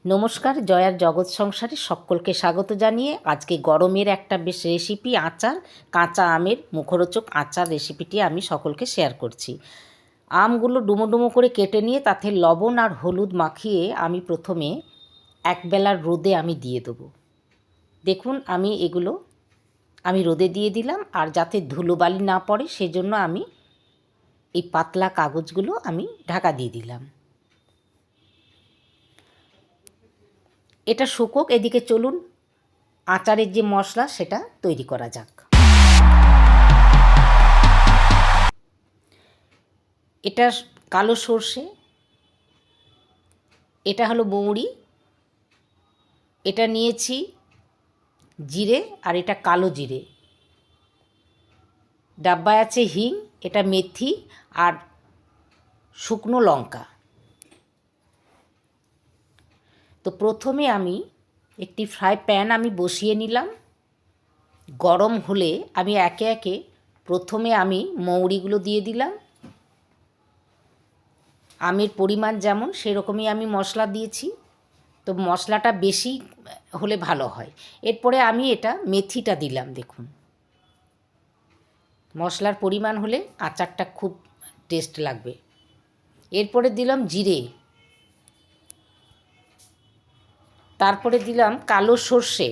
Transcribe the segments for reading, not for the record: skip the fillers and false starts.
নমস্কার, জয়ার জগৎ সংসারে সকলকে স্বাগত জানিয়ে আজকে গরমের একটা বেশ রেসিপি আচার, কাঁচা আমের মুখরোচক আচার রেসিপিটি আমি সকলকে শেয়ার করছি। আমগুলো ডুমো ডুমো করে কেটে নিয়ে তাতে লবণ আর হলুদ মাখিয়ে আমি প্রথমে একবেলার রোদে আমি দিয়ে দেবো। দেখুন এগুলো আমি রোদে দিয়ে দিলাম, আর যাতে ধুলোবালি না পড়ে সেজন্য আমি এই পাতলা কাগজগুলো আমি ঢাকা দিয়ে দিলাম। এটা শুকোক, এদিকে চলুন আচারের যে মশলা সেটা তৈরি করা যাক। এটা কালো সর্ষে, এটা হলো মৌরি, এটা নিয়েছি জিরে, আর এটা কালো জিরে, ডাব্বায় আছে হিং, এটা মেথি আর শুকনো লঙ্কা। তো প্রথমে আমি একটি ফ্রাই প্যান আমি বসিয়ে নিলাম। গরম হলে আমি একে একে প্রথমে আমি মৌরিগুলো দিয়ে দিলাম। আমের পরিমাণ যেমন সেরকমই আমি মশলা দিয়েছি, তো মশলাটা বেশি হলে ভালো হয়। এরপরে আমি এটা মেথিটা দিলাম। দেখুন মশলার পরিমাণ হলে আচারটা খুব টেস্ট লাগবে। এরপরে দিলাম জিরে, তারপরে দিলাম কালো সর্ষে,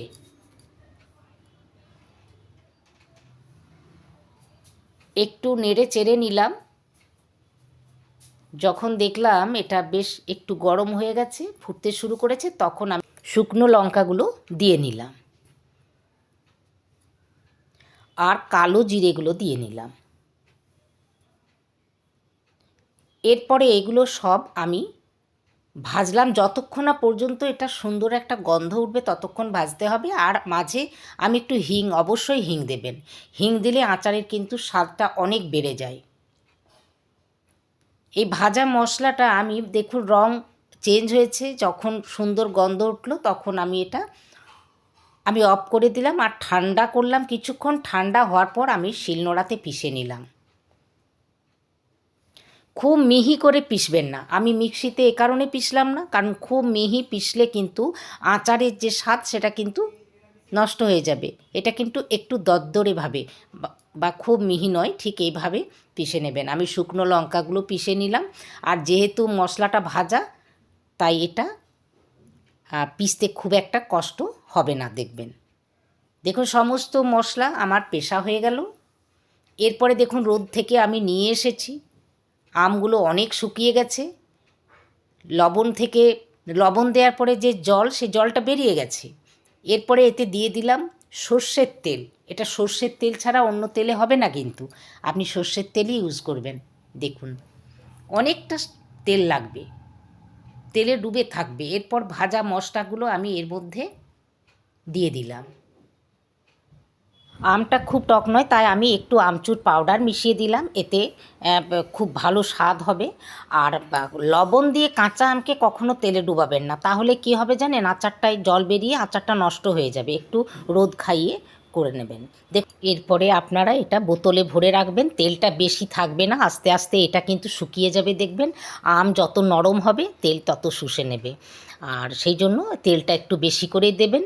একটু নেড়ে চেড়ে নিলাম। যখন দেখলাম এটা বেশ একটু গরম হয়ে গেছে, ফুটতে শুরু করেছে, তখন আমি শুকনো লঙ্কাগুলো দিয়ে নিলাম আর কালো জিরেগুলো দিয়ে নিলাম। এরপরে এগুলো সব আমি ভাজলাম যতক্ষণ না পর্যন্ত এটা সুন্দর একটা গন্ধ উঠবে, ততক্ষণ ভাজতে হবে। আর মাঝে আমি একটু হিং, অবশ্যই হিং দেবেন। হিং দিলে আচারের কিন্তু স্বাদটা অনেক বেড়ে যায়। এই ভাজা মশলাটা আমি দেখুন রং চেঞ্জ হয়েছে, যখন সুন্দর গন্ধ উঠলো তখন আমি অফ করে দিলাম আর ঠান্ডা করলাম কিছুক্ষণ। ঠান্ডা হওয়ার পর আমি শিলনোড়াতে পিষে নিলাম। খুব মিহি করে পিষবেন না, আমি মিক্সিতে এ কারণে পিষলাম না, কারণ খুব মিহি পিষলে কিন্তু আচারের যে স্বাদ সেটা কিন্তু নষ্ট হয়ে যাবে। এটা কিন্তু একটু দরদরেভাবে বা খুব মিহি নয়, ঠিক এইভাবে পিষে নেবেন। আমি শুকনো লঙ্কাগুলো পিষে নিলাম, আর যেহেতু মশলাটা ভাজা তাই এটা পিষতে খুব একটা কষ্ট হবে না। দেখুন সমস্ত মশলা আমার পেষা হয়ে গেল। এরপরে দেখুন রোদ থেকে আমি নিয়ে এসেছি, আমগুলো অনেক শুকিয়ে গেছে। লবণ দেওয়ার পরে যে জল, সে জলটা বেরিয়ে গেছে। এরপরে এতে দিয়ে দিলাম সর্ষের তেল। এটা সর্ষের তেল ছাড়া অন্য তেলে হবে না, কিন্তু আপনি সর্ষের তেলই ইউজ করবেন। দেখুন অনেকটা তেল লাগবে, তেলে ডুবে থাকবে। এরপর ভাজা মশলাগুলো আমি এর মধ্যে দিয়ে দিলাম। আমটা খুব টক নয়, তাই আমি একটু আমচুর পাউডার মিশিয়ে দিলাম, এতে খুব ভালো স্বাদ হবে। আর লবণ দিয়ে কাঁচা আমকে কখনো তেলে ডুবাবেন না, তাহলে কি হবে জানেন, আচারটায় জল বেরিয়ে আচারটা নষ্ট হয়ে যাবে। একটু রোদ খাইয়ে করে নেবেন। এরপরে আপনারা এটা বোতলে ভরে রাখবেন। তেলটা বেশি থাকবে না, আস্তে আস্তে এটা কিন্তু শুকিয়ে যাবে। দেখবেন আম যত নরম হবে তেল তত শুষে নেবে, আর সেই জন্য তেলটা একটু বেশি করে দেবেন।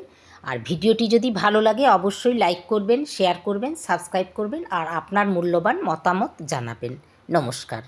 আর ভিডিওটি যদি ভালো লাগে অবশ্যই লাইক করবেন, শেয়ার করবেন, সাবস্ক্রাইব করবেন, আর আপনার মূল্যবান মতামত জানাবেন। নমস্কার।